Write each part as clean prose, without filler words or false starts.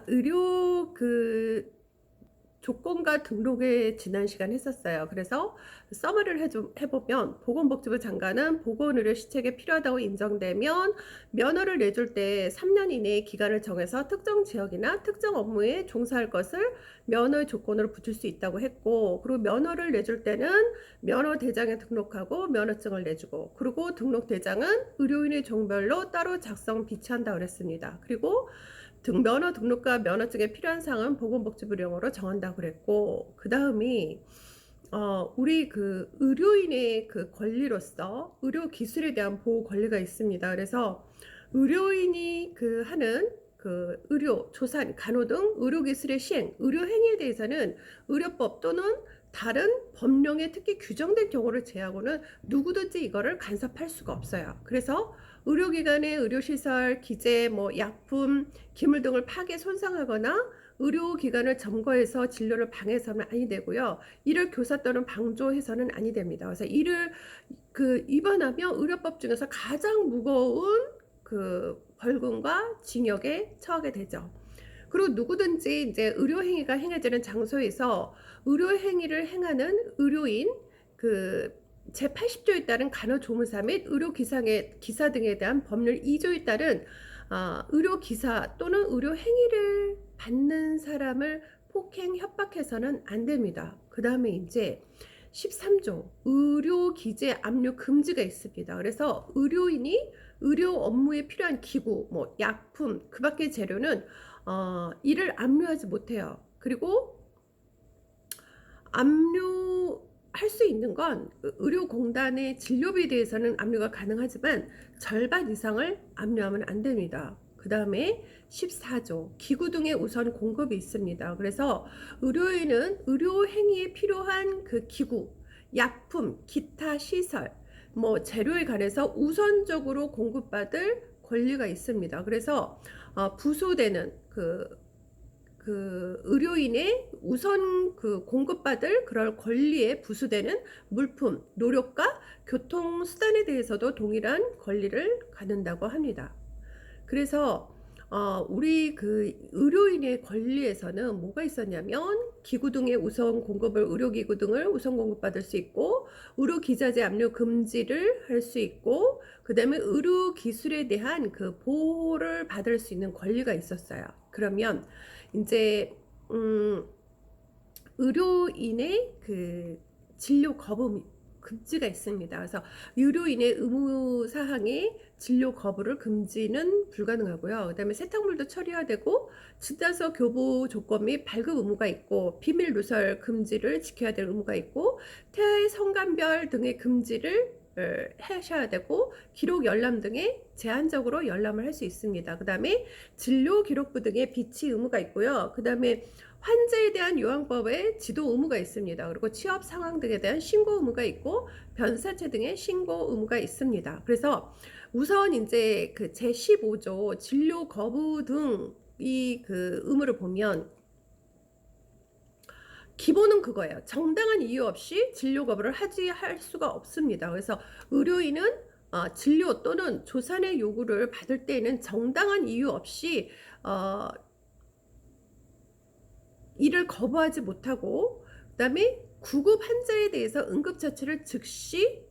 의료 조건과 등록에 지난 시간 했었어요. 그래서 서머리를 해보면 보건복지부 장관은 보건의료 시책에 필요하다고 인정되면 면허를 내줄 때 3년 이내의 기간을 정해서 특정 지역이나 특정 업무에 종사할 것을 면허의 조건으로 붙일 수 있다고 했고, 그리고 면허를 내줄 때는 면허 대장에 등록하고 면허증을 내주고, 그리고 등록 대장은 의료인의 종별로 따로 작성 비치한다고 그랬습니다. 그리고 면허 등록과 면허증에 필요한 사항은 보건복지부령으로 정한다고 그랬고, 그 다음이 우리 의료인의 권리로서 의료 기술에 대한 보호 권리가 있습니다. 그래서 의료인이 하는 의료, 조산, 간호 등 의료 기술의 시행, 의료 행위에 대해서는 의료법 또는 다른 법령에 특히 규정된 경우를 제하고는 누구든지 이거를 간섭할 수가 없어요. 그래서 의료기관의 의료시설, 기재, 약품, 기물 등을 파괴, 손상하거나 의료기관을 점거해서 진료를 방해해서는 아니 되고요. 이를 교사 또는 방조해서는 아니 됩니다. 그래서 이를 위반하면 의료법 중에서 가장 무거운 벌금과 징역에 처하게 되죠. 그리고 누구든지 이제 의료행위가 행해지는 장소에서 의료행위를 행하는 의료인 제80조에 따른 간호조무사 및 의료기사 등에 대한 법률 2조에 따른 의료기사 또는 의료행위를 받는 사람을 폭행, 협박해서는 안 됩니다. 그 다음에 이제 13조 의료기재 압류 금지가 있습니다. 그래서 의료인이 의료 업무에 필요한 기구, 약품, 그 밖의 재료는 이를 압류하지 못해요. 그리고 압류할 수 있는 건 의료공단의 진료비에 대해서는 압류가 가능하지만 절반 이상을 압류하면 안 됩니다. 그 다음에 14조 기구 등의 우선 공급이 있습니다. 그래서 의료인은 의료 행위에 필요한 기구, 약품, 기타 시설, 재료에 관해서 우선적으로 공급받을 권리가 있습니다. 그래서 부수되는 의료인의 우선 공급받을 그럴 권리에 부수되는 물품, 노력과 교통수단에 대해서도 동일한 권리를 갖는다고 합니다. 그래서 우리 의료인의 권리에서는 뭐가 있었냐면 기구 등의 우선 공급을 의료기구 등을 우선 공급받을 수 있고 의료기자재 압류 금지를 할 수 있고 그 다음에 의료기술에 대한 보호를 받을 수 있는 권리가 있었어요. 그러면 이제 의료인의 진료 거부 금지가 있습니다. 그래서 의료인의 의무사항의 진료 거부를 금지는 불가능하고요. 그 다음에 세탁물도 처리해야 되고 진단서 교부 조건 및 발급 의무가 있고 비밀 누설 금지를 지켜야 될 의무가 있고 태아의 성간별 등의 금지를 하셔야 되고 기록 열람 등의 제한적으로 열람을 할 수 있습니다. 그 다음에 진료 기록부 등의 비치 의무가 있고요. 그 다음에 환자에 대한 요양법에 지도 의무가 있습니다. 그리고 취업 상황 등에 대한 신고 의무가 있고 변사체 등의 신고 의무가 있습니다. 그래서 우선 이제 제15조 진료 거부 등 이 의무를 보면 기본은 그거예요. 정당한 이유 없이 진료 거부를 할 수가 없습니다. 그래서 의료인은 진료 또는 조산의 요구를 받을 때에는 정당한 이유 없이 이를 거부하지 못하고 그다음에 구급 환자에 대해서 응급처치를 즉시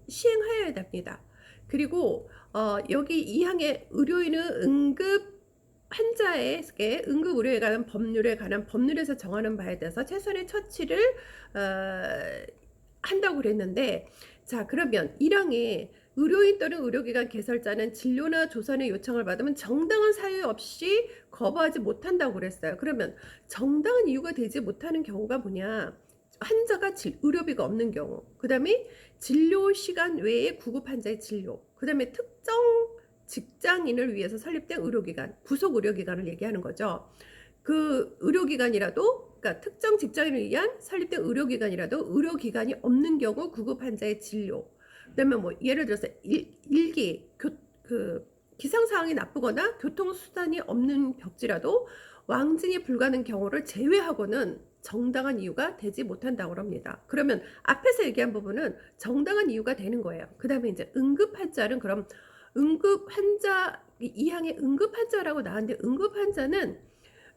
시행하여야 됩니다. 그리고 여기 2항에 의료인은 환자에게 응급의료에 관한 법률에서 정하는 바에 대해서 최선의 처치를 한다고 그랬는데, 자 그러면 1항에 의료인 또는 의료기관 개설자는 진료나 조산의 요청을 받으면 정당한 사유 없이 거부하지 못한다고 그랬어요. 그러면 정당한 이유가 되지 못하는 경우가 뭐냐? 환자가 의료비가 없는 경우, 그 다음에 진료 시간 외에 구급 환자의 진료, 그 다음에 특정 직장인을 위해서 설립된 의료기관, 부속 의료기관을 얘기하는 거죠. 의료기관이라도, 그러니까 특정 직장인을 위한 설립된 의료기관이라도 의료기관이 없는 경우 구급 환자의 진료, 그다음에 예를 들어서 기상 상황이 나쁘거나 교통 수단이 없는 벽지라도 왕진이 불가능한 경우를 제외하고는 정당한 이유가 되지 못한다고 합니다. 그러면 앞에서 얘기한 부분은 정당한 이유가 되는 거예요. 그 다음에 이제 응급환자는 그럼 응급환자 2항에 응급환자라고 나왔는데 응급환자는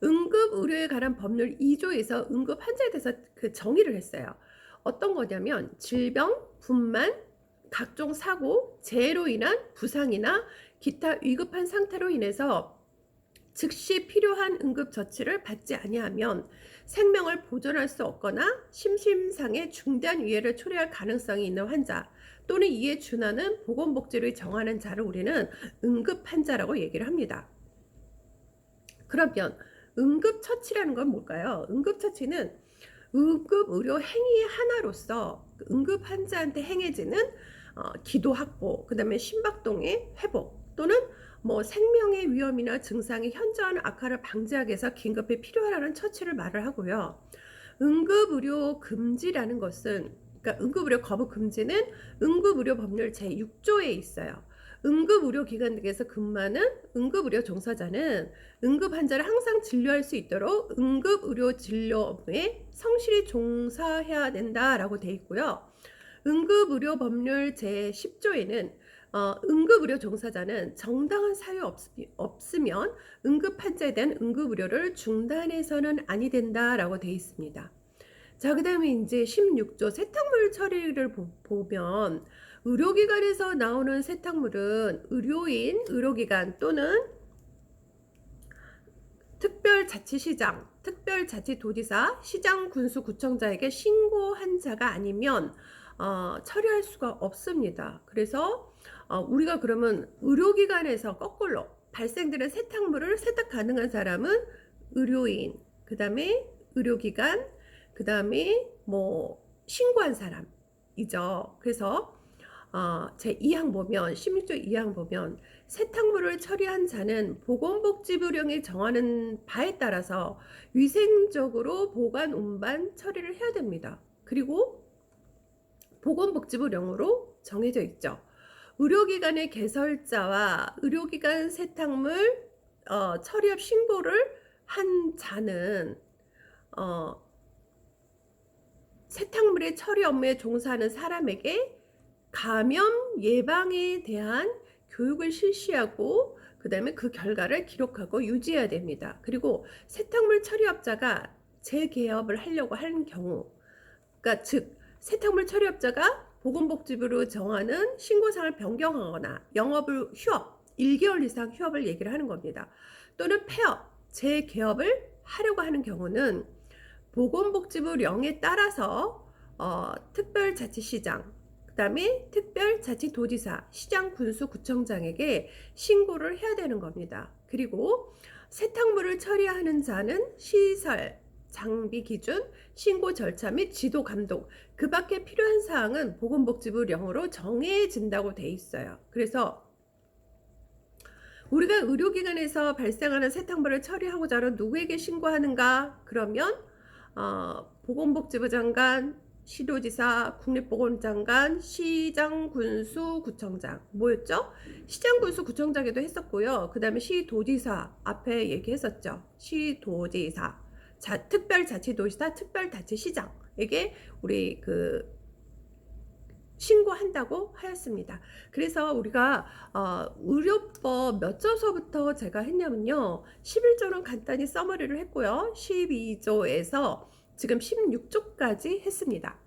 응급 의료에 관한 법률 2조에서 응급 환자에 대해서 그 정의를 했어요. 어떤 거냐면 질병, 분만, 각종 사고, 재해로 인한 부상이나 기타 위급한 상태로 인해서 즉시 필요한 응급 처치를 받지 아니하면 생명을 보존할 수 없거나 심신상의 중대한 위해를 초래할 가능성이 있는 환자 또는 이에 준하는 보건복지를 정하는 자를 우리는 응급 환자라고 얘기를 합니다. 그러면 응급처치라는 건 뭘까요? 응급처치는 응급의료 행위의 하나로서 응급 환자한테 행해지는 기도 확보, 그 다음에 심박동의 회복 또는 뭐 생명의 위험이나 증상이 현저한 악화를 방지하기 위해서 긴급히 필요하다는 처치를 말을 하고요. 응급의료 금지라는 것은, 그러니까 응급의료 거부 금지는 응급의료 법률 제6조에 있어요. 응급의료기관 등에서 근무하는 응급의료 종사자는 응급 환자를 항상 진료할 수 있도록 응급의료 진료 업무에 성실히 종사해야 된다라고 돼 있고요. 응급의료 법률 제10조에는 응급의료 종사자는 정당한 사유 없으면 응급 환자에 대한 응급의료를 중단해서는 아니 된다라고 돼 있습니다. 자, 그 다음에 이제 16조 세탁물 처리를 보면 의료기관에서 나오는 세탁물은 의료인, 의료기관 또는 특별자치시장, 특별자치도지사, 시장, 군수, 구청장에게 신고한 자가 아니면 처리할 수가 없습니다. 그래서 우리가 그러면 의료기관에서 거꾸로 발생되는 세탁물을 세탁 가능한 사람은 의료인, 그 다음에 의료기관, 그 다음에 뭐 신고한 사람이죠. 그래서 제 2항 보면 16조 2항 보면 세탁물을 처리한 자는 보건복지부령이 정하는 바에 따라서 위생적으로 보관, 운반, 처리를 해야 됩니다. 그리고 보건복지부령으로 정해져 있죠. 의료기관의 개설자와 의료기관 세탁물 처리업 신고를 한 자는 세탁물의 처리 업무에 종사하는 사람에게 감염 예방에 대한 교육을 실시하고 그 다음에 그 결과를 기록하고 유지해야 됩니다. 그리고 세탁물 처리업자가 재개업을 하려고 하는 경우, 그러니까 즉 세탁물 처리업자가 보건복지부로 정하는 신고사항을 변경하거나 영업을 휴업, 1개월 이상 휴업을 얘기를 하는 겁니다. 또는 폐업, 재개업을 하려고 하는 경우는 보건복지부령에 따라서 특별자치시장, 그 다음에 특별자치도지사, 시장, 군수, 구청장에게 신고를 해야 되는 겁니다. 그리고 세탁물을 처리하는 자는 시설, 장비 기준, 신고 절차 및 지도 감독, 그 밖에 필요한 사항은 보건복지부령으로 정해진다고 돼 있어요. 그래서 우리가 의료기관에서 발생하는 세탁물을 처리하고자 하는 누구에게 신고하는가? 그러면 보건복지부 장관, 시도지사, 국립보건장관, 시장, 군수, 구청장 뭐였죠? 시장, 군수, 구청장에도 했었고요. 그 다음에 시도지사 앞에 얘기했었죠. 시도지사, 특별자치도지사, 특별자치시장에게 우리 신고한다고 하였습니다. 그래서 우리가 의료법 몇 조서부터 제가 했냐면요. 11조는 간단히 서머리를 했고요. 12조에서 지금 16조까지 했습니다.